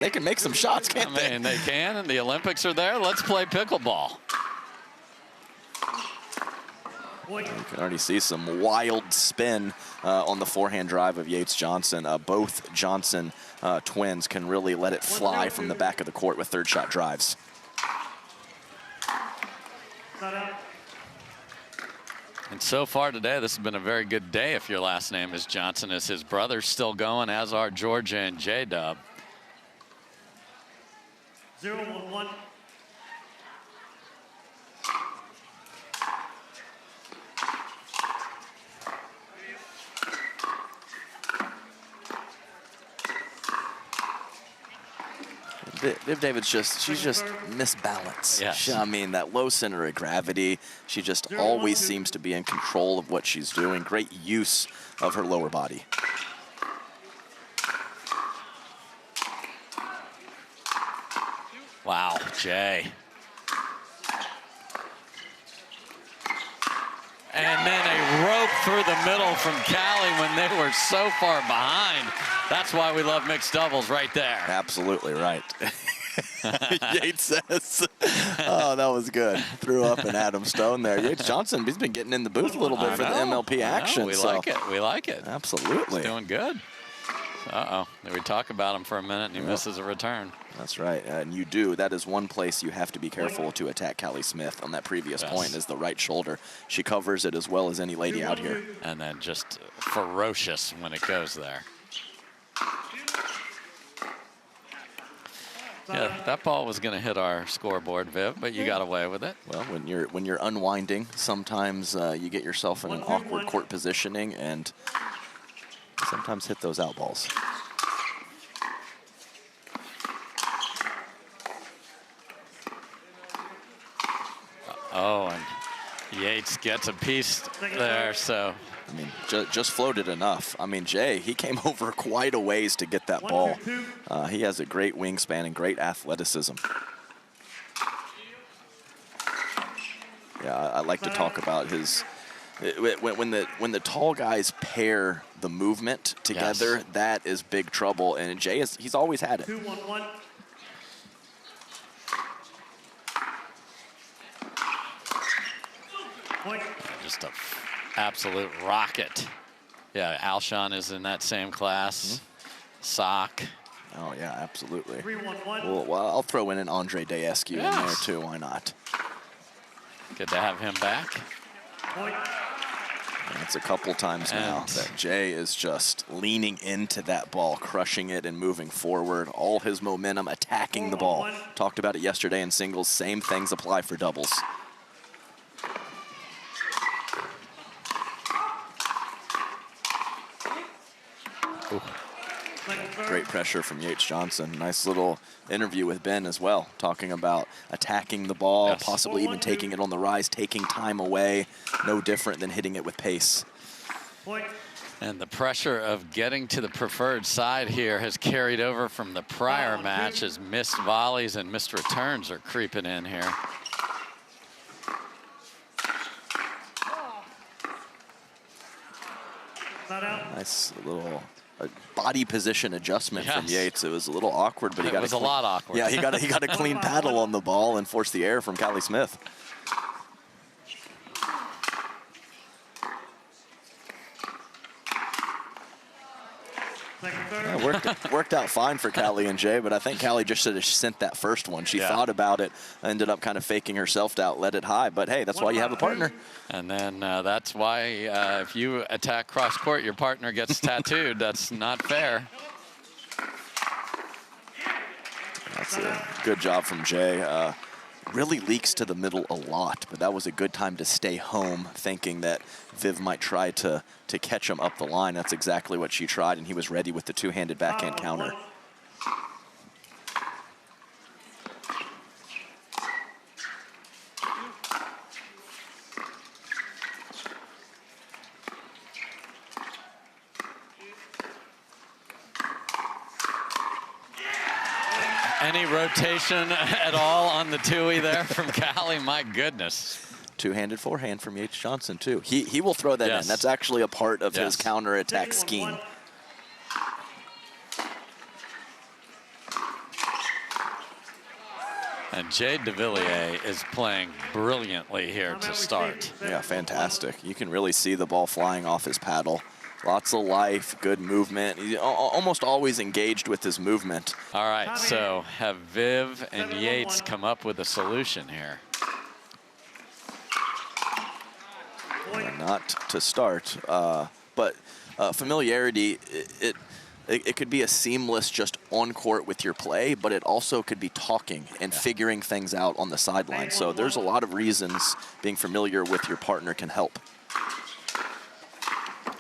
They can make some shots, can't they? I mean, they can, and the Olympics are there. Let's play pickleball. You can already see some wild spin on the forehand drive of Yates Johnson. Both Johnson twins can really let it fly from the back of the court with third shot drives. And so far today, this has been a very good day if your last name is Johnson, as his brother's still going, as are Georgia and J-Dub. 0-1-1. Viv David's she's just misbalanced. Yes. I mean, that low center of gravity, she just always seems to be in control of what she's doing. Great use of her lower body. Wow, Jay. And then a rope through the middle from Callie when they were so far behind. That's why we love mixed doubles right there. Absolutely right. Yates says, oh, that was good. Threw up an Adam Stone there. Yates Johnson, he's been getting in the booth a little bit for the MLP action. We like it. We like it. Absolutely. He's doing good. Uh-oh. We talk about him for a minute, and he misses a return. That's right. And you do. That is one place you have to be careful to attack Callie Smith on that previous point is the right shoulder. She covers it as well as any lady out here. And then just ferocious when it goes there. Yeah, that ball was going to hit our scoreboard, Viv, but you got away with it. Well, when you're unwinding, sometimes you get yourself in an awkward court positioning and sometimes hit those out balls. Oh, and Yates gets a piece there, so. I mean, just floated enough. I mean, Jay, he came over quite a ways to get that ball. He has a great wingspan and great athleticism. Yeah, I like to talk about his, when the tall guys pair the movement together, that is big trouble. And Jay, he's always had it. 2-1-1. Just an absolute rocket. Yeah, Alshon is in that same class. Sock. Oh, yeah, absolutely. 3-1-1. Well, I'll throw in an Andre Dayescu in there, too. Why not? Good to have him back. It's a couple times now that Jay is just leaning into that ball, crushing it and moving forward. All his momentum attacking the ball. Talked about it yesterday in singles. Same things apply for doubles. Ooh. Great pressure from Yates Johnson. Nice little interview with Ben as well, talking about attacking the ball, possibly even taking it on the rise, taking time away. No different than hitting it with pace. And the pressure of getting to the preferred side here has carried over from the prior match as missed volleys and missed returns are creeping in here. Nice little body position adjustment from Yates. It was a little awkward, but he got a lot awkward. Yeah, he got a clean paddle on the ball and forced the air from Callie Smith. Yeah, worked out fine for Callie and Jay, but I think Callie just should have sent that first one. She thought about it, ended up kind of faking herself out, let it high. But hey, that's why you have a partner. And then that's why if you attack cross court, your partner gets tattooed. That's not fair. That's a good job from Jay. Really leaks to the middle a lot, but that was a good time to stay home, thinking that Viv might try to catch him up the line. That's exactly what she tried, and he was ready with the two-handed backhand counter. Any rotation at all on the two-y there from Callie? My goodness. Two-handed forehand from Yates Johnson, too. He will throw that in. That's actually a part of his counter-attack scheme. And Jade Devilliers is playing brilliantly here to start. Yeah, fantastic. You can really see the ball flying off his paddle. Lots of life, good movement. He's almost always engaged with his movement. All right, so have Viv and Yates come up with a solution here. Not to start, but familiarity, it could be a seamless just on court with your play, but it also could be talking and figuring things out on the sideline. So there's a lot of reasons being familiar with your partner can help.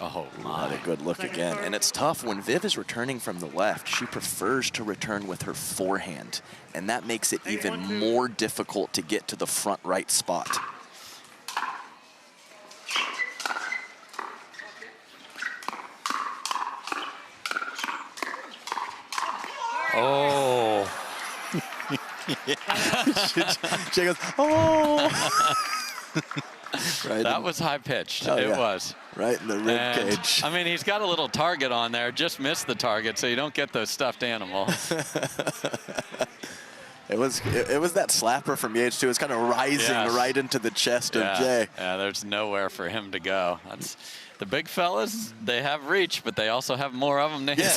Oh, What a good look again. And it's tough when Viv is returning from the left. She prefers to return with her forehand, and that makes it even more difficult to get to the front right spot. Oh. She goes, oh. Right. That was high pitched. Oh, it yeah. was. Right in the rib And, cage. I mean, he's got a little target on there. Just missed the target, so you don't get those stuffed animals. It was that slapper from Yates too. It's kind of rising right into the chest of Jay. Yeah, there's nowhere for him to go. That's the big fellas. They have reach, but they also have more of them to hit.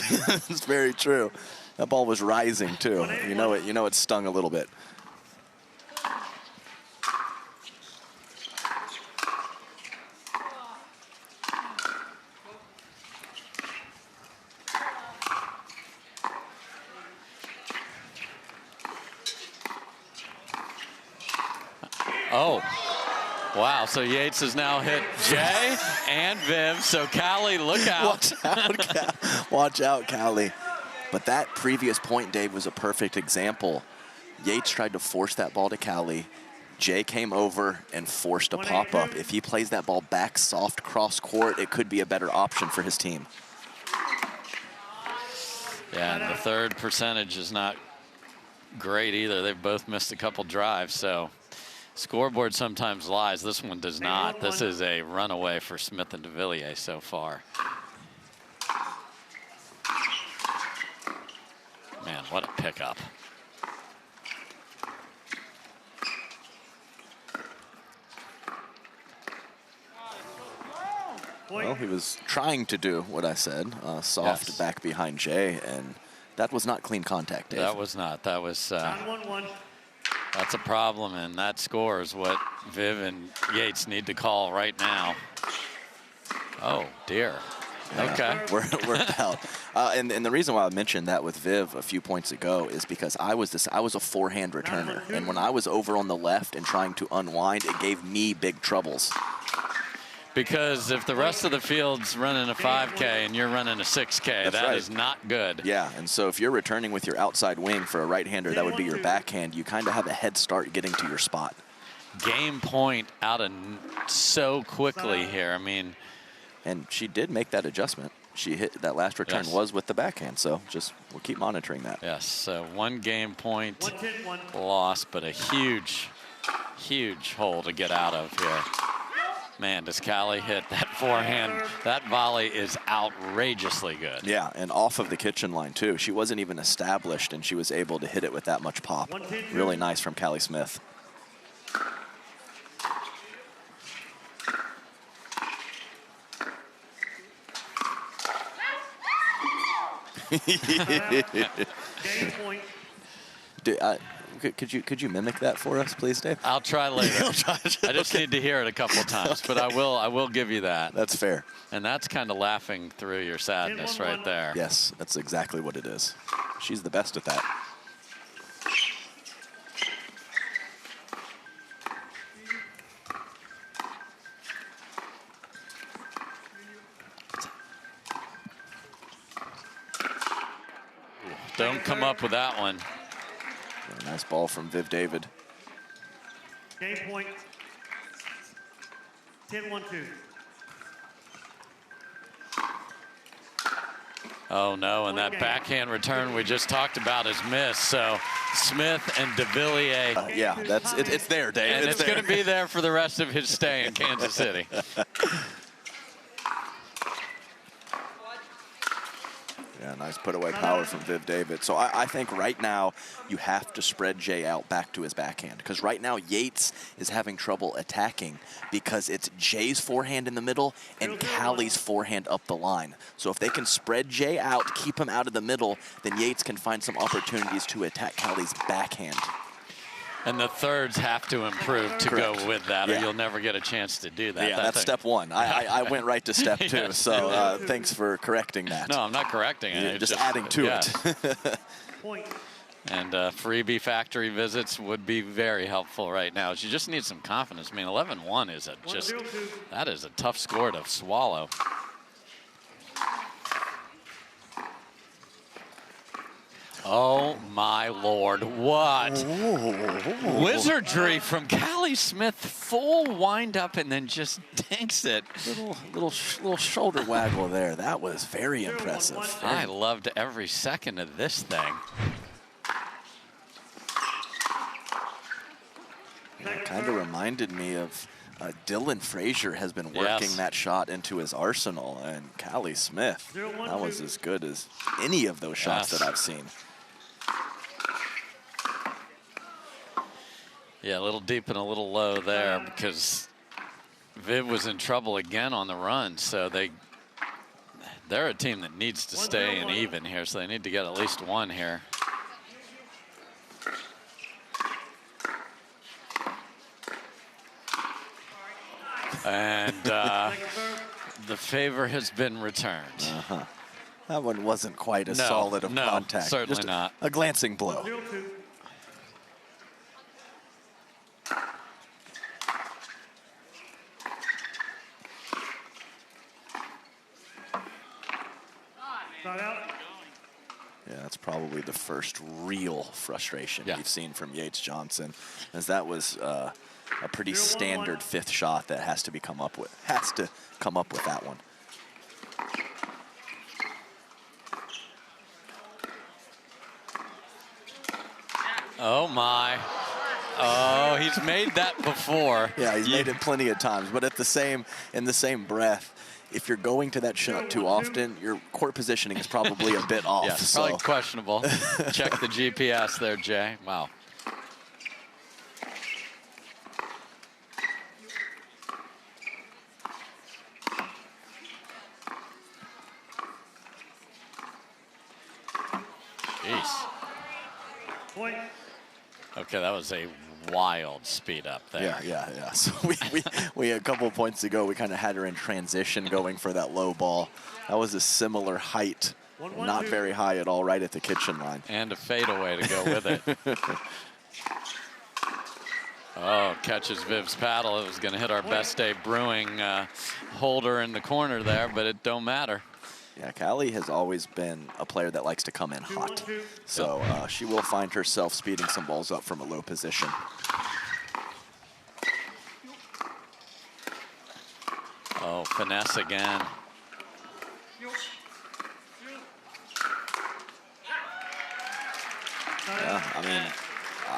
It's very true. That ball was rising too. You know it stung a little bit. Oh, wow. So Yates has now hit Jay and Viv. So Callie, look out. Watch out, Callie. But that previous point, Dave, was a perfect example. Yates tried to force that ball to Callie. Jay came over and forced a pop-up. If he plays that ball back soft cross court, it could be a better option for his team. Yeah, and the third percentage is not great either. They've both missed a couple drives, so scoreboard sometimes lies. This one does not. This is a runaway for Smith and Devilliers so far. Man, what a pickup. Well, he was trying to do what I said, soft back behind Jay, and that was not clean contact, Dave. That was not. That was, that's a problem, and that score is what Viv and Yates need to call right now. Oh, dear. Okay. We're out. And the reason why I mentioned that with Viv a few points ago is because I was a forehand returner, and when I was over on the left and trying to unwind, it gave me big troubles. Because if the rest of the field's running a 5K and you're running a 6K, that is not good. Yeah, and so if you're returning with your outside wing for a right-hander, that would be your backhand. You kind of have a head start getting to your spot. Game point out of so quickly here. I mean, and she did make that adjustment. She hit that last return was with the backhand, so we'll keep monitoring that. Yes, so one game point loss, but a huge, huge hole to get out of here. Man, does Callie hit that forehand. That volley is outrageously good. Yeah, and off of the kitchen line, too. She wasn't even established, and she was able to hit it with that much pop. Really nice from Callie Smith. Game point. Could you mimic that for us, please, Dave? I'll try later. I just need to hear it a couple times, but I will give you that. That's fair. And that's kind of laughing through your sadness right there. Yes, that's exactly what it is. She's the best at that. Don't come up with that one. Nice ball from Viv David. Game point. 10-1-2. Oh no, and that backhand return we just talked about is missed. So Smith and Devilliers. Yeah, it's there, Dave. And it's going to be there for the rest of his stay in Kansas City. Yeah, Nice put away power from Viv David. So I think right now you have to spread Jay out back to his backhand, because right now Yates is having trouble attacking because it's Jay's forehand in the middle and Callie's forehand up the line. So if they can spread Jay out, keep him out of the middle, then Yates can find some opportunities to attack Callie's backhand. And the thirds have to improve to Correct. go with that, or Yeah. you'll never get a chance to do that. Yeah, that's step one. I went right to step 2, Yes. so thanks for correcting that. No, I'm not correcting it. Yeah, It's just adding to yeah. it. Point. And freebie factory visits would be very helpful right now. She just needs some confidence. I mean, 11-1 is that is a tough score to swallow. Oh my Lord, what wizardry from Callie Smith, full wind up and then just dinks it. Little shoulder waggle there. That was very impressive. I loved every second of this thing. It kind of reminded me of Dylan Frazier has been working that shot into his arsenal, and Callie Smith, that was as good as any of those shots that I've seen. Yeah, a little deep and a little low there because Viv was in trouble again on the run. So they're a team that needs to stay in even here. So they need to get at least one here. And the favor has been returned. That one wasn't quite as solid of contact. Certainly Just not. A glancing blow. 0-2. Not out. Yeah, that's probably the first real frustration Yeah. we've seen from Yates Johnson, as that was a pretty 0-1-1. standard fifth shot that has to come up with that one. Oh my. Oh, he's made that before. Yeah, he's made it plenty of times, but in the same breath, if you're going to that shot too often, your court positioning is probably a bit off. Yeah, so. probably questionable. Check the GPS there, Jay. Wow. Jeez. Point. Okay, that was a wild speed up there. Yeah. So we a couple of points ago, we kind of had her in transition going for that low ball. That was a similar height, 1-1-2. not very high at all, right at the kitchen line. And a fadeaway to go with it. Oh, catches Viv's paddle. It was going to hit our Best Day Brewing holder in the corner there, but it don't matter. Yeah, Callie has always been a player that likes to come in hot. 2-1-2. So she will find herself speeding some balls up from a low position. Oh, finesse again. Yeah, I mean,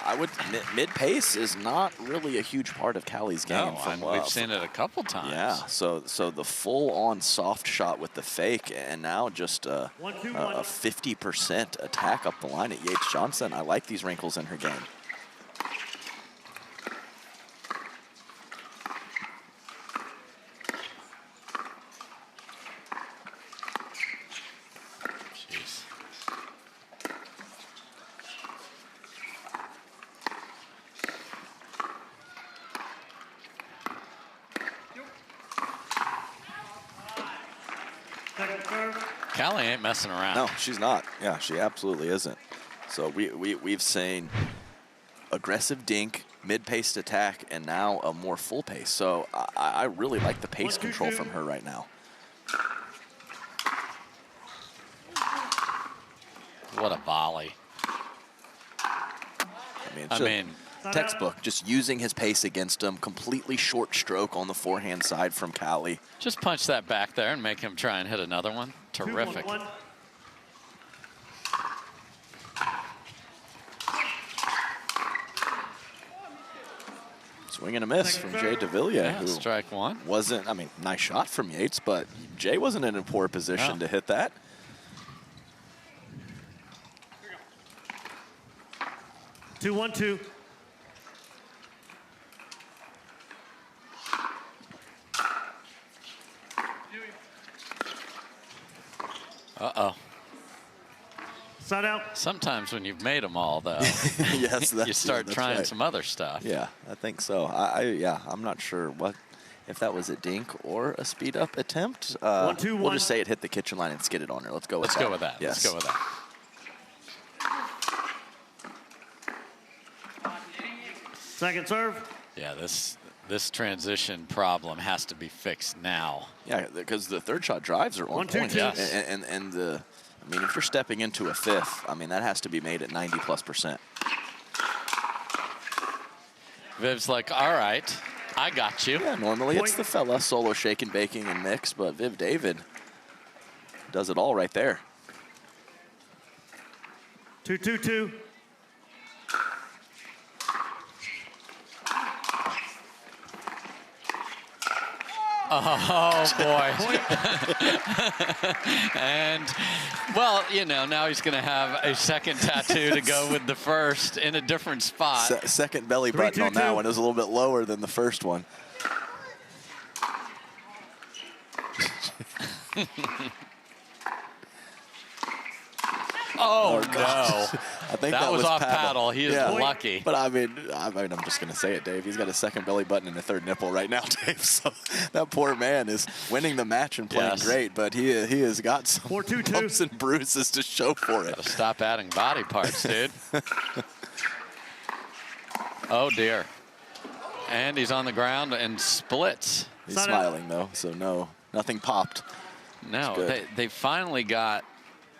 I would mid pace is not really a huge part of Callie's game. No, from, we've seen it a couple times. Yeah, so the full-on soft shot with the fake, and now just a 50% attack up the line at Yates Johnson. I like these wrinkles in her game. Jeez. Second serve. Callie ain't messing around. No, she's not. Yeah, she absolutely isn't. So we've seen aggressive dink, mid-paced attack, and now a more full pace. So I really like the pace 1-2-2. control from her right now. What a volley. I mean, textbook, just using his pace against him. Completely short stroke on the forehand side from Callie. Just punch that back there and make him try and hit another one. Terrific. 2-1-1. Swing and a miss from Jay Devilliers, Yeah, who strike one. wasn't, I mean, nice shot from Yates, but Jay wasn't in a poor position No. to hit that. 2-1-2. Uh-oh. Side out. Sometimes when you've made them all, though, Yes, you start that's trying right. some other stuff. Yeah, I think so. Yeah, I'm not sure if that was a dink or a speed up attempt. 1-2-1. We'll just say it hit the kitchen line and skidded on her. Let's go with Let's that. go with that. Yes. Let's go with that. Second serve. Yeah, this transition problem has to be fixed now. Yeah, because the third shot drives are on 1-2-2. point. Yes. And I mean, if you're stepping into a fifth, I mean, that has to be made at 90+%. Viv's like, all right, I got you. Yeah, normally it's Point. the fella solo shaking, baking, and mix, but Viv David does it all right there. 2-2-2. Oh, boy. And, well, you know, now he's going to have a second tattoo to go with the first in a different spot. Second belly button on that 3-2-2. one is a little bit lower than the first one. Oh, no. I think That was off paddle. He is lucky. But I mean, I'm just going to say it, Dave. He's got a second belly button and a third nipple right now, Dave. So that poor man is winning the match and playing Yes. great, but he has got some 4-2-2. bumps and bruises to show for it. Gotta stop adding body parts, dude. Oh, dear. And he's on the ground and splits. He's Side out. smiling, though, so no, nothing popped. No, good. they finally got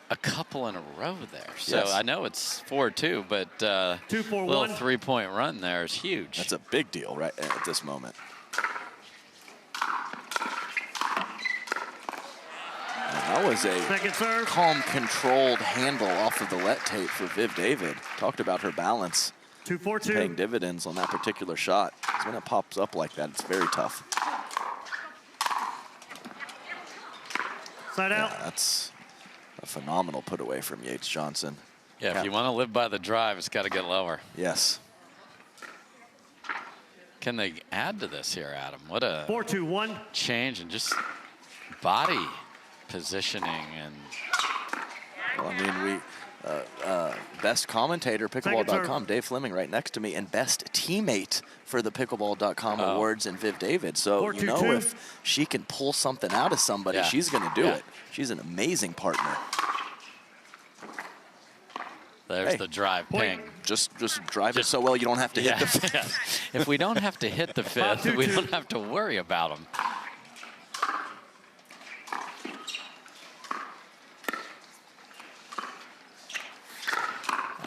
a couple in a row there. So Yes. I know it's 4-2, but 2-4-1. little three-point run there is huge. That's a big deal right at this moment. And that was a Second serve. calm, controlled handle off of the let tape for Viv David. Talked about her balance, paying 2-4-2. dividends on that particular shot. 'Cause when it pops up like that, it's very tough. Side out. Yeah, that's a phenomenal put away from Yates Johnson. Yeah, if you want to live by the drive, it's got to get lower. Yes. Can they add to this here, Adam? What a 4-2-1. change in just body positioning and Well, I mean, best commentator, pickleball.com, Dave Fleming right next to me, and best teammate for the pickleball.com awards and Viv David. So, 4-2-2. if she can pull something out of somebody, Yeah. she's going to do Yeah. it. She's an amazing partner. there's Hey, the drive point. ping. Just drive it so well you don't have to hit the fifth. Yeah. If we don't have to hit the fifth, 5-2-2. we don't have to worry about them.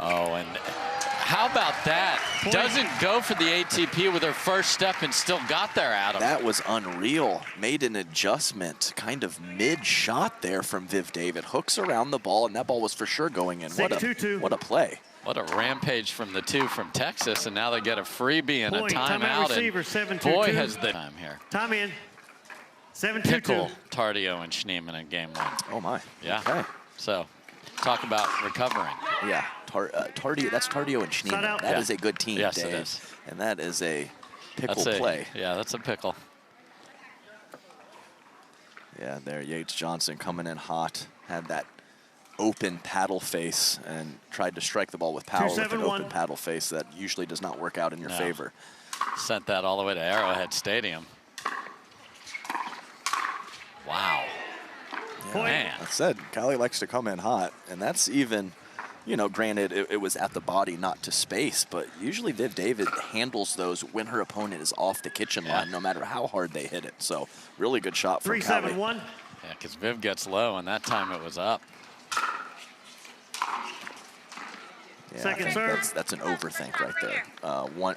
Oh, and how about that? Point. Doesn't go for the ATP with her first step and still got there, Adam. That was unreal. Made an adjustment kind of mid-shot there from Viv David. Hooks around the ball, and that ball was for sure going in. 6-2-2. What a play. What a rampage from the two from Texas, and now they get a freebie and Point. a Timeout timeout. receiver, And 7-2-2. boy, has the time here. Time in. 7-2-2. Pickle, Tardio, and Schneemann in game one. Oh, my. Yeah. Okay. So, talk about recovering. Yeah, Tardio. That's Tardio and Side Schneemann. out. That Yeah. is a good team, Yes, Dave. it is. And that is a pickle That's play. Yeah, that's a pickle. Yeah, there, Yates Johnson coming in hot. Had that open paddle face and tried to strike the ball with power with an 2-7-1. open paddle face. That usually does not work out in your No. favor. Sent that all the way to Arrowhead Stadium. Wow. Point. Man. That said, Callie likes to come in hot, and that's even, granted it was at the body, not to space, but usually Viv David handles those when her opponent is off the kitchen Yeah. line, no matter how hard they hit it. So really good shot from Callie. 3-7-1. Yeah, because Viv gets low, and that time it was up. Yeah, Second I think serve. that's an overthink right there.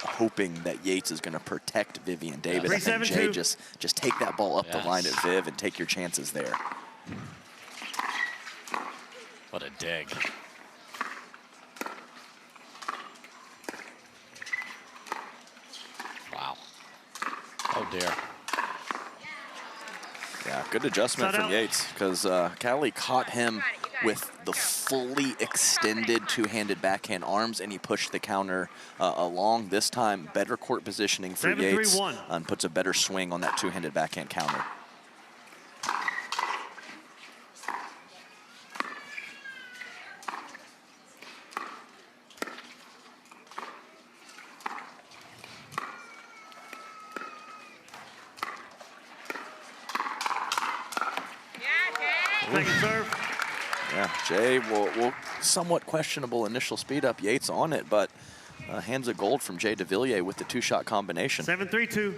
Hoping that Yates is going to protect Vivienne David. I think 3-7-2. Jay just take that ball up the Yes. line at Viv and take your chances there. What a dig. Wow. Oh, dear. Yeah, good adjustment Side from out. Yates because Callie caught him with the fully extended two-handed backhand arms, and he pushed the counter along. This time, better court positioning for Yates, and puts a better swing on that two-handed backhand counter. Second serve. Yeah, Jay will somewhat questionable initial speed up. Yates on it, but hands of gold from Jay Devilliers with the two-shot combination. 7-3-2.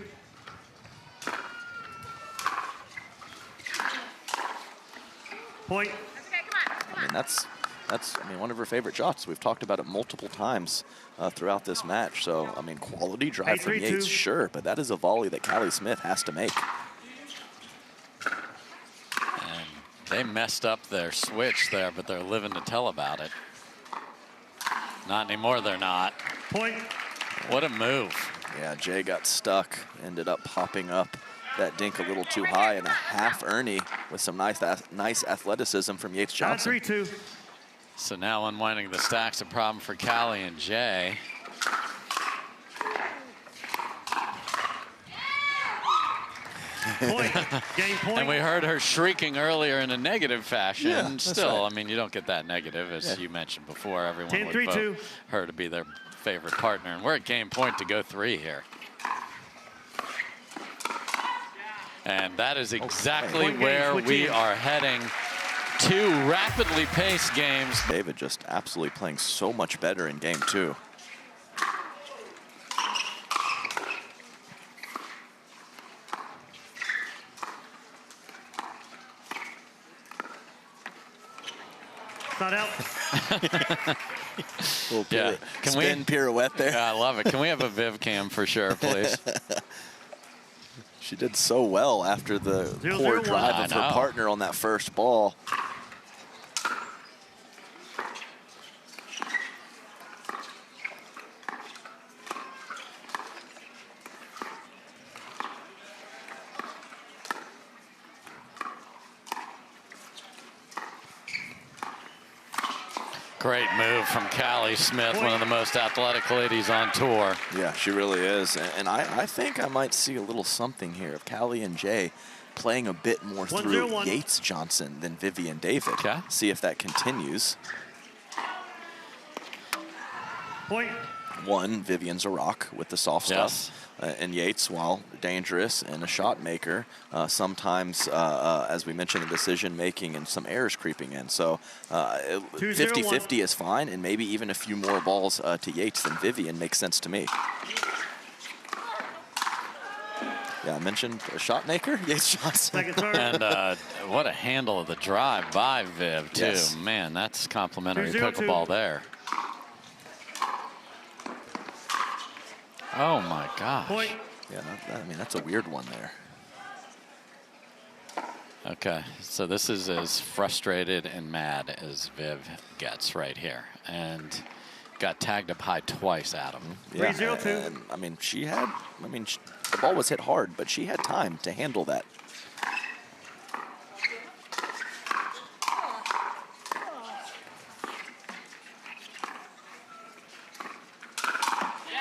Point. I mean, that's one of her favorite shots. We've talked about it multiple times throughout this match. So, I mean, quality drive from Yates, sure, but that is a volley that Callie Smith has to make. And they messed up their switch there, but they're living to tell about it. Not anymore, they're not. Point. What a move. Yeah, Jay got stuck, ended up popping up that dink a little too high, and a half Ernie with some nice athleticism from Yates Johnson. 3-2. So now unwinding the stack's a problem for Callie and Jay. Point. Game point. And we heard her shrieking earlier in a negative fashion. Yeah, Still, right. I mean, you don't get that negative, as you mentioned before. Everyone 10, would 3-2. vote her to be their favorite partner. And we're at game point to go 3 here. And that is exactly Point game, where switch we in. are heading. 2 rapidly paced games. David just absolutely playing so much better in game 2. Not out. Little Yeah. Can we spin pirouette there. Yeah, I love it. Can we have a Viv cam for sure, please? She did so well after the 0-0-1. poor drive I of her know. partner on that first ball. Great move from Callie Smith, one of the most athletic ladies on tour. Yeah, she really is. And I think I might see a little something here of Callie and Jay playing a bit more through 1-0-1. Yates Johnson than Vivienne David. Okay. See if that continues. Point. One, Vivienne's a rock with the soft Yes. stuff. And Yates, while dangerous and a shot maker, sometimes, as we mentioned, the decision making and some errors creeping in. So 50-50 is fine, and maybe even a few more balls to Yates than Vivienne makes sense to me. Yeah, I mentioned a shot maker, Yates Johnson. Second serve. And what a handle of the drive by Viv, too. Yes. Man, that's complimentary 2-0-2. pickleball there. Oh, my gosh. Point. Yeah, I mean, that's a weird one there. Okay, so this is as frustrated and mad as Viv gets right here. And got tagged up high twice, Adam. Yeah, 3-0-2. and, I mean, the ball was hit hard, but she had time to handle that.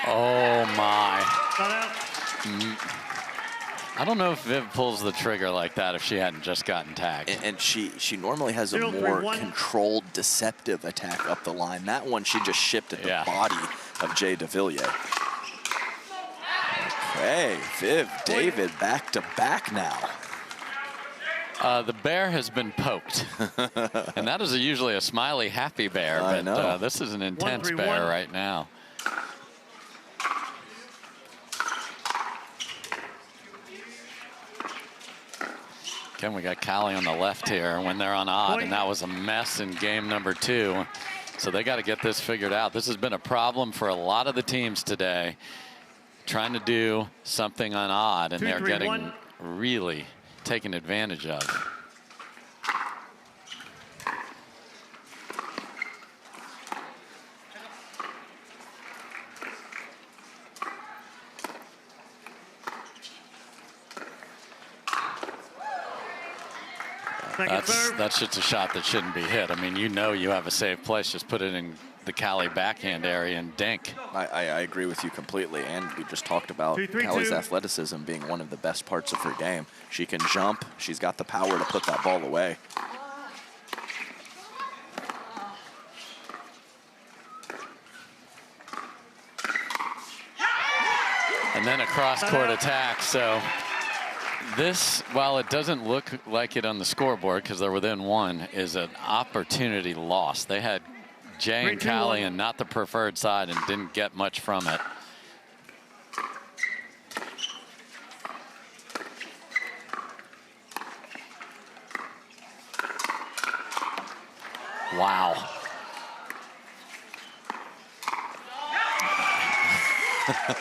Oh, my. Not out. I don't know if Viv pulls the trigger like that if she hadn't just gotten tagged. And she normally has a 0-3-1. more controlled, deceptive attack up the line. That one, she just shipped at the Yeah. body of Jay Devilliers. Okay, Viv, David, back to back now. The bear has been poked. And that is usually a smiley, happy bear. I But know. this is an intense 1-3-1. bear right now. Again, we got Callie on the left here when they're on odd, and that was a mess in game number 2. So they got to get this figured out. This has been a problem for a lot of the teams today, trying to do something on odd, and they're 2-3-1. getting really taken advantage of. Second serve. That's just a shot that shouldn't be hit. I mean, you know you have a safe place. Just put it in the Callie backhand area and dink. I agree with you completely, and we just talked about 2-3-2. Callie's athleticism being one of the best parts of her game. She can jump. She's got the power to put that ball away. And then a cross-court attack. So this, while it doesn't look like it on the scoreboard because they're within one, is an opportunity lost. They had Jay and 3-2-1. Callie and not the preferred side and didn't get much from it. Wow.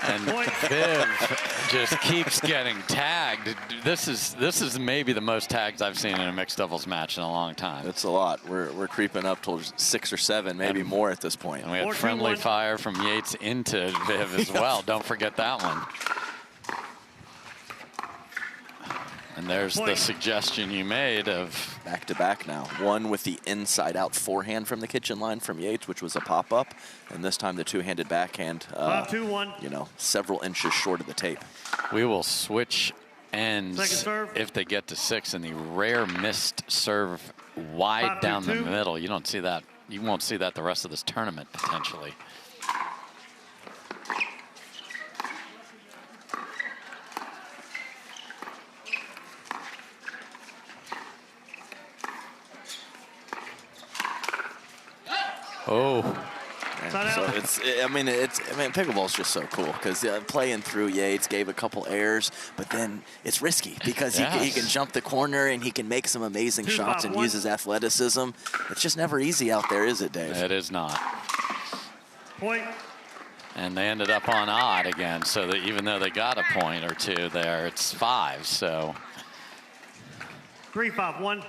And Viv just keeps getting tagged. This is maybe the most tags I've seen in a mixed doubles match in a long time. It's a lot. We're creeping up towards 6 or 7, maybe more at this point. And we had 4-2-1. friendly fire from Yates into Viv as well. Don't forget that one. And there's the suggestion you made of Back-to-back now. One with the inside-out forehand from the kitchen line from Yates, which was a pop-up, and this time the two-handed backhand, 5-2-1. you know, several inches short of the tape. we will switch ends Second serve. if they get to 6, and the rare missed serve wide down the 5-2-2. middle. You don't see that. You won't see that the rest of this tournament potentially. Oh, And Side so out. I mean, pickleball's just so cool because playing through Yates gave a couple errors, but then it's risky because he Yes. can jump the corner and he can make some amazing 2-5-1. shots and use his athleticism. It's just never easy out there, is it, Dave? it is not. Point. And they ended up on odd again, so that even though they got a point or two there, it's 5. So 3-5-1.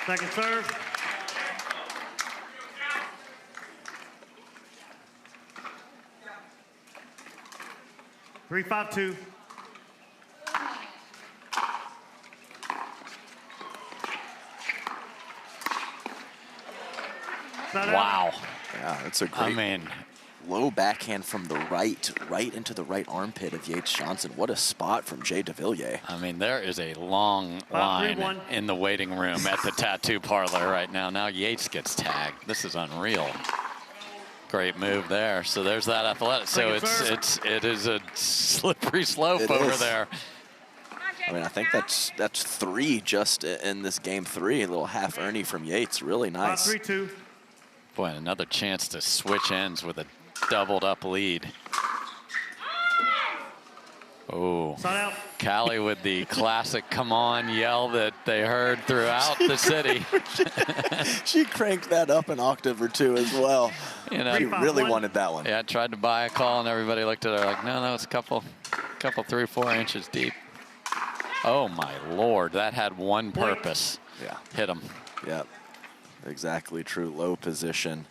Second serve. Three, 5-2. Side out. wow. Yeah, that's a I great mean, low backhand from the right into the right armpit of Yates Johnson. What a spot from Jay Devilliers. I mean, there is a long line 5-3-1. in the waiting room at the tattoo parlor right now. Now Yates gets tagged. This is unreal. Great move there. So there's that athletic. So Second serve. it is a slippery slope It over is. there. I mean, I think that's 3 just in this game 3. A little half Ernie from Yates. Really nice. 5-3-2. Boy, another chance to switch ends with a doubled up lead. Oh, Side out. Callie with the classic "come on" yell that they heard throughout the city. She cranked that up an octave or 2 as well. You know, She really 3-5-1. wanted that one. yeah, I tried to buy a call and everybody looked at her like, no, it's a couple 3-4 inches deep. Oh my Lord, that had one purpose. Yeah. Hit him. Yeah. Exactly true. Low position.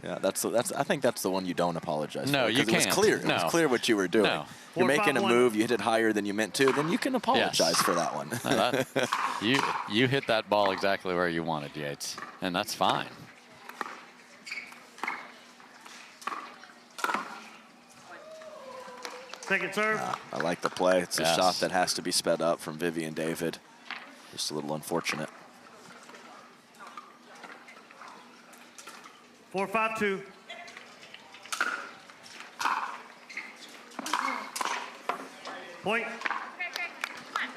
Yeah, I think that's the one you don't apologize No, for. you 'cause It was can't. clear. It No. was clear what you were doing. No. You're making a 4-5-1. move, you hit it higher than you meant to, then you can apologize for that one. No, you hit that ball exactly where you wanted, Yates, and that's fine. Second serve. I like the play. It's a Yes. shot that has to be sped up from Vivienne David. Just a little unfortunate. 4-5-2. Point.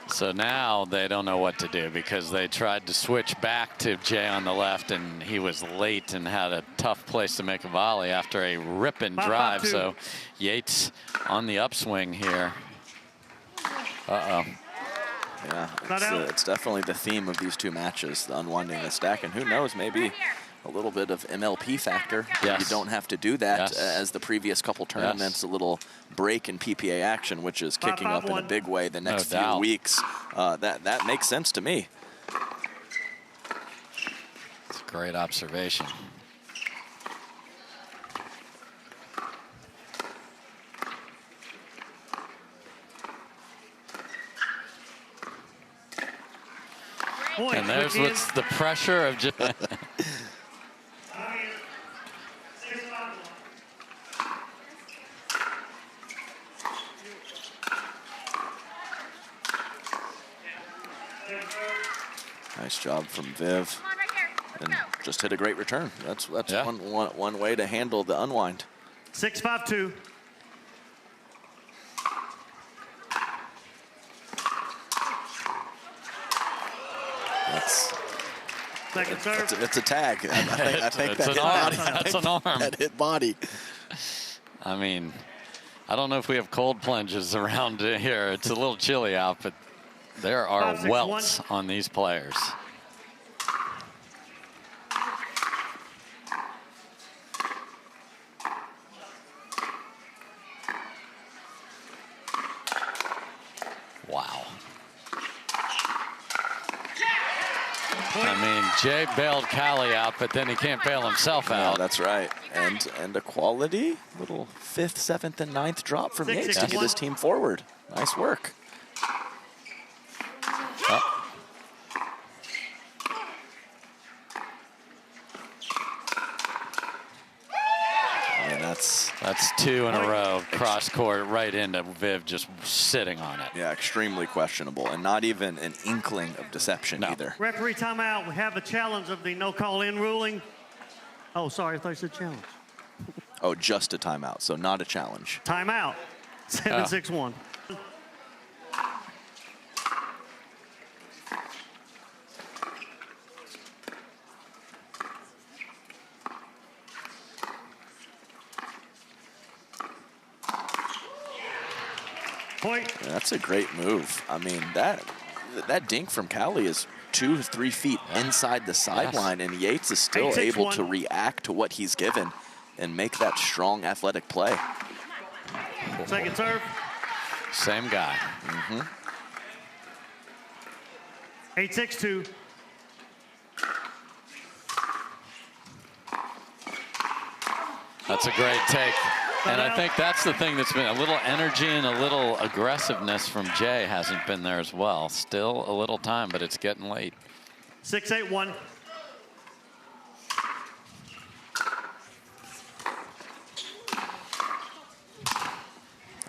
So now they don't know what to do because they tried to switch back to Jay on the left, and he was late and had a tough place to make a volley after a ripping 5-5-2. drive. So Yates on the upswing here. Uh-oh. Yeah, Not out. it's definitely the theme of these 2 matches, the unwinding the stack. And who knows, maybe a little bit of MLP factor. Yes. You don't have to do that Yes. as the previous couple tournaments, a little break in PPA action, which is kicking up in a 5-5-1. big way the next No doubt. few weeks. That makes sense to me. Great observation. Point, And there's Vivienne. what's the pressure of just. Nice job from Viv. Come on, right here. And Go. just hit a great return. That's Yeah. one way to handle the unwind. 6-5-2. That's Second serve. it's a tag. I think It's that an hit arm. body. That's an arm. That hit body. I mean, I don't know if we have cold plunges around here. It's a little chilly out, but there are 5-6-1. welts on these players. Wow. I mean, Jay bailed Callie out, but then he can't bail himself No, out. that's right. And a quality little 5th, 7th, and 9th drop from Yates to get his team forward. Nice work. Oh. I mean, that's 2 in a row, cross court, right into Viv, just sitting on it. yeah, extremely questionable, and not even an inkling of deception No. either. Referee timeout. We have a challenge of the no call in ruling. Oh, sorry, I thought you said challenge. Oh, just a timeout, so not a challenge. Timeout. 7-6-1. Point. That's a great move. I mean, that dink from Callie is 2-3 feet inside the sideline, and Yates is still 8-6-1. able to react to what he's given and make that strong athletic play. Second serve. Same guy. 8-6-2. That's a great take. And I think that's the thing that's been a little energy and a little aggressiveness from Jay hasn't been there as well. Still a little time, but it's getting late. 6-8-1.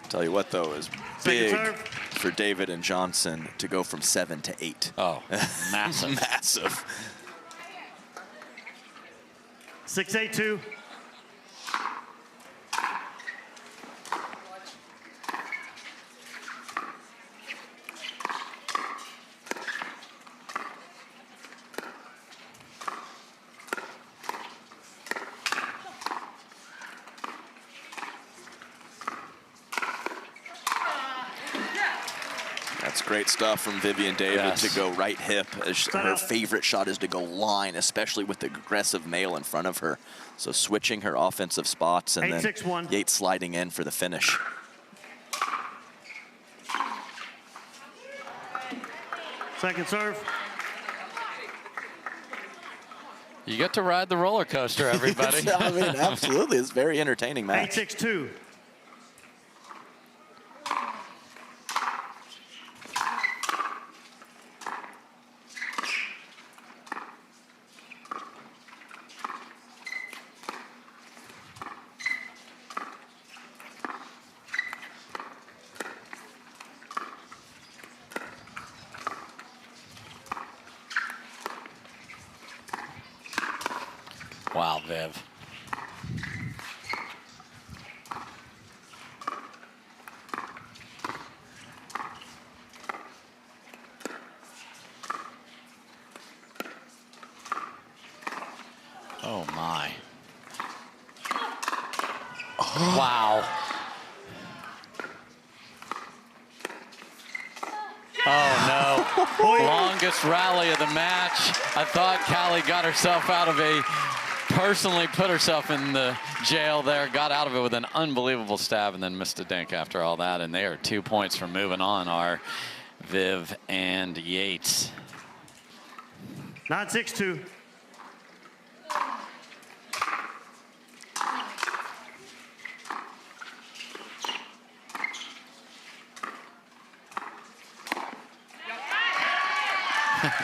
Tell you what, though, is Second big serve. for David and Johnson to go from 7 to 8. Oh, massive. Massive. 6-8-2. That's great stuff from Vivienne David Yes. to go right hip. As her favorite shot is to go line, especially with the aggressive male in front of her. So switching her offensive spots and then 8-6-1. Yates sliding in for the finish. Second serve. You get to ride the roller coaster, everybody. I mean, absolutely. It's a very entertaining match. 8-6-2. Wow, Viv. Oh, my. Wow. Oh, no. Longest rally of the match. I thought Callie got herself out of personally put herself in the jail there, got out of it with an unbelievable stab, and then missed a dink after all that. And they are 2 points from moving on, are Viv and Yates. 9-6-2.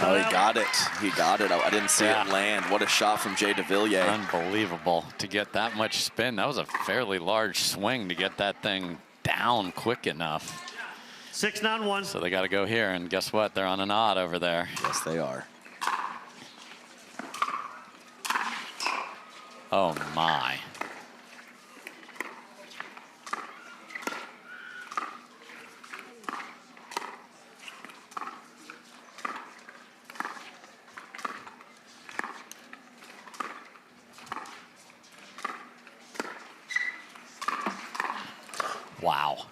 Oh, he got it. He got it. I didn't see it land. What a shot from Jay Devilliers. Unbelievable to get that much spin. That was a fairly large swing to get that thing down quick enough. 6-9-1. So they got to go here, and guess what? They're on an odd over there. Yes, they are. Oh, my. Wow.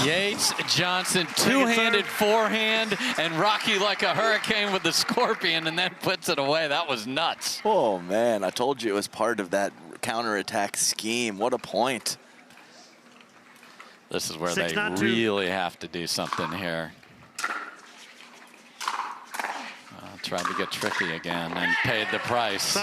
Yates, Johnson, two-handed forehand, and Rocky like a hurricane with the scorpion, and then puts it away. That was nuts. Oh, man. I told you it was part of that counterattack scheme. What a point. This is where they really have to do something here. Tried to get tricky again and paid the price.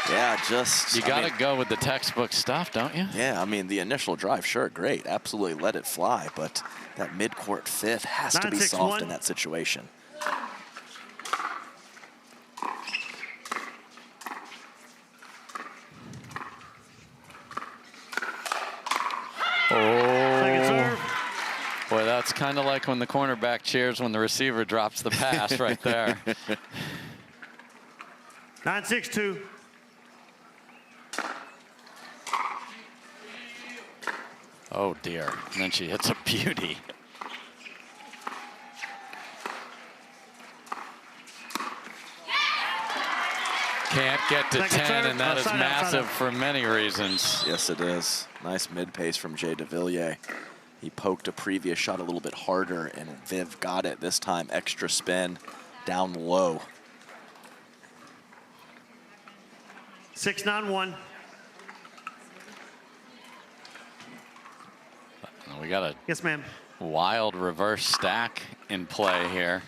Yeah, just... You got to go with the textbook stuff, don't you? Yeah, I mean, the initial drive, sure, great. Absolutely let it fly, but that mid-court fifth has to be soft in that situation. Oh. Boy, that's kind of like when the cornerback cheers when the receiver drops the pass right there. 9-6-2. Oh, dear. And then she hits a beauty. Can't get to 10, and that is massive for many reasons. Yes, it is. Nice mid-pace from Jay Devilliers. He poked a previous shot a little bit harder, and Viv got it this time. Extra spin down low. 6-9-1. We got a yes, ma'am. Wild reverse stack in play here.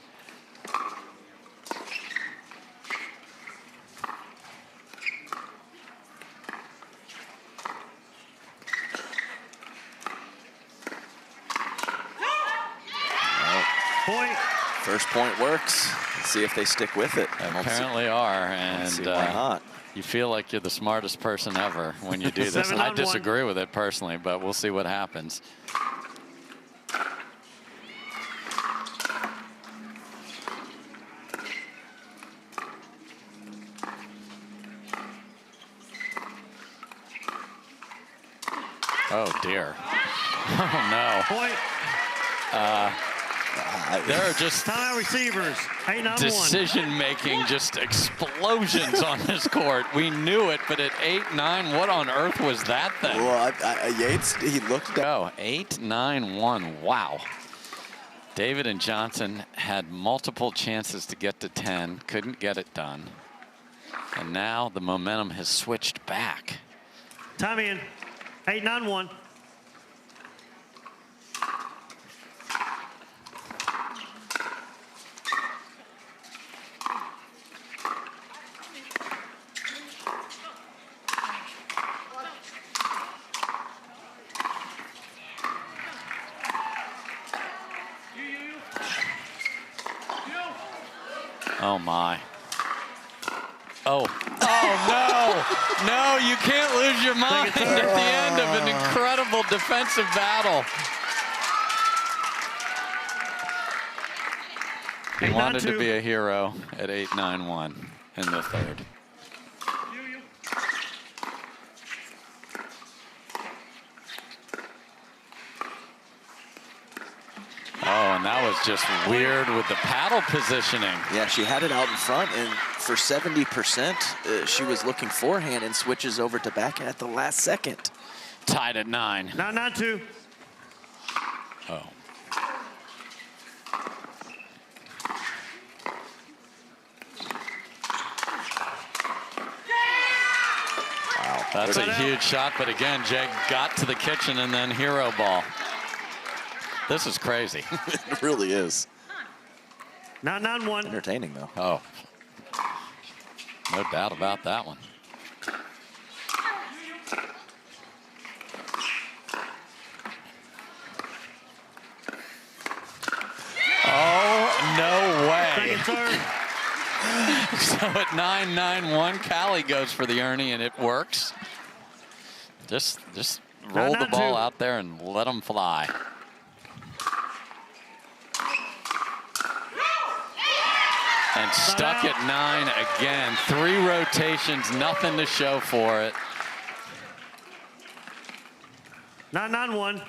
Point. First point works. Let's see if they stick with it. Apparently are, and why not? You feel like you're the smartest person ever when you do this. I disagree with it personally, but we'll see what happens. Oh, dear. Oh, no. Point. There are just receivers. 8-9-1. Decision-making, just explosions on this court. We knew it, but at 8-9, what on earth was that thing? Well, Yates, he looked down. 8-9-1, wow. David and Johnson had multiple chances to get to 10, couldn't get it done. And now the momentum has switched back. Time in. 8-9-1. Oh, my. Oh. Oh, no. No, you can't lose your mind at the end of an incredible defensive battle. He wanted to be a hero at 8-9-1 in the third. Oh, and that was just weird with the paddle positioning. Yeah, she had it out in front, and for 70%, she was looking forehand and switches over to backhand at the last second. Tied at 9. 9-9-2. Oh. Wow, that's a huge shot, but again, Jay got to the kitchen and then hero ball. This is crazy. It really is. 9-9-1. Entertaining, though. Oh, no doubt about that one. serve. So at 9-9-1, Callie goes for the Ernie, and it works. Just roll the ball out there and let them fly. And stuck at 9 again. 3 rotations, nothing to show for it. 9-9-1.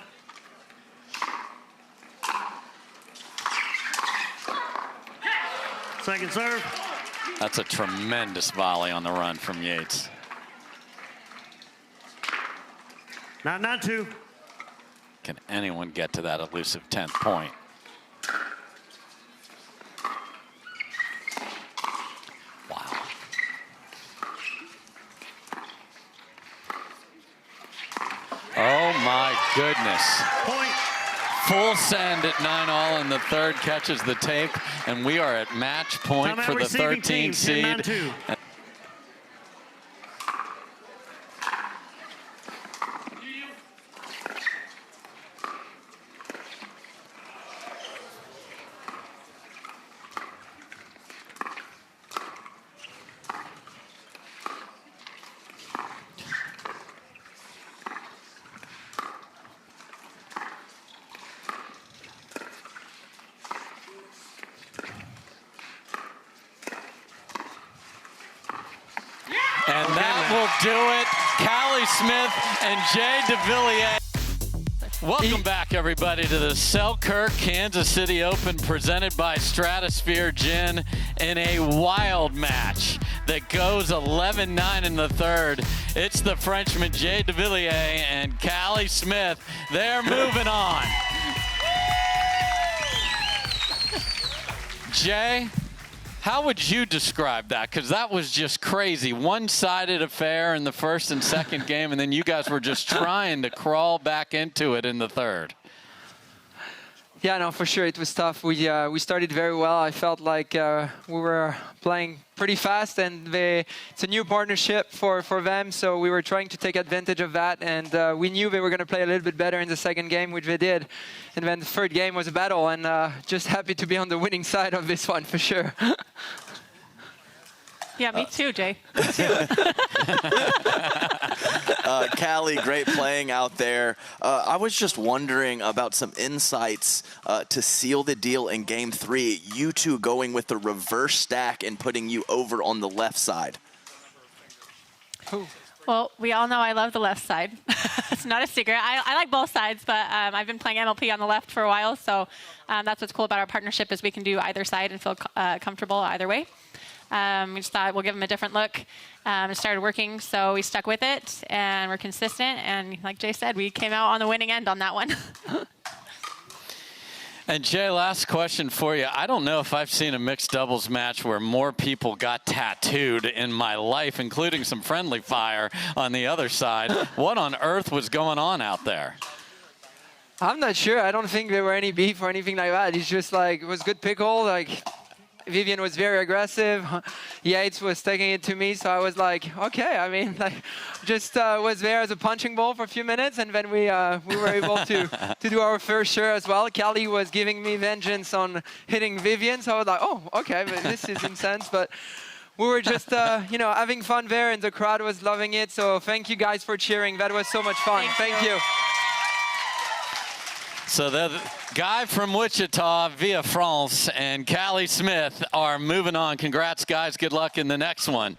Second serve. That's a tremendous volley on the run from Yates. 9-9-2. Can anyone get to that elusive 10th point? Wow. Oh my goodness. Point. Full send at 9-all, and the third catches the tape, and we are at match point for the 13 seed. 10-9-2. And that will do it. Callie Smith and Jay Devilliers. Welcome back, everybody, to the Selkirk Kansas City Open presented by Stratosphere Gin in a wild match that goes 11-9 in the third. It's the Frenchman Jay Devilliers and Callie Smith. They're moving on. Jay, how would you describe that? Because that was just crazy. One-sided affair in the first and second game, and then you guys were just trying to crawl back into it in the third. Yeah, no, for sure. It was tough. We started very well. I felt like we were playing pretty fast, and it's a new partnership for them, so we were trying to take advantage of that, and we knew they were going to play a little bit better in the second game, which they did. And then the third game was a battle, and just happy to be on the winning side of this one, for sure. Yeah, me too, Jay. Callie, great playing out there. I was just wondering about some insights to seal the deal in Game 3. You two going with the reverse stack and putting you over on the left side. Well, we all know I love the left side. It's not a secret. I like both sides, but I've been playing MLP on the left for a while, so that's what's cool about our partnership is we can do either side and feel comfortable either way. We just thought we'll give them a different look. It started working, so we stuck with it, and we're consistent. And like Jay said, we came out on the winning end on that one. And Jay, last question for you. I don't know if I've seen a mixed doubles match where more people got tattooed in my life, including some friendly fire on the other side. What on earth was going on out there? I'm not sure. I don't think there were any beef or anything like that. It's just like, it was good pickle. Like, Vivienne was very aggressive. Yates was taking it to me, so I was like, okay. I mean, like, just was there as a punching ball for a few minutes, and then we were able to do our first share as well. Callie was giving me vengeance on hitting Vivienne, so I was like, oh, okay, but this is intense. But we were just, having fun there, and the crowd was loving it. So thank you guys for cheering. That was so much fun. Thank you. So the guy from Wichita via France and Callie Smith are moving on. Congrats, guys. Good luck in the next one.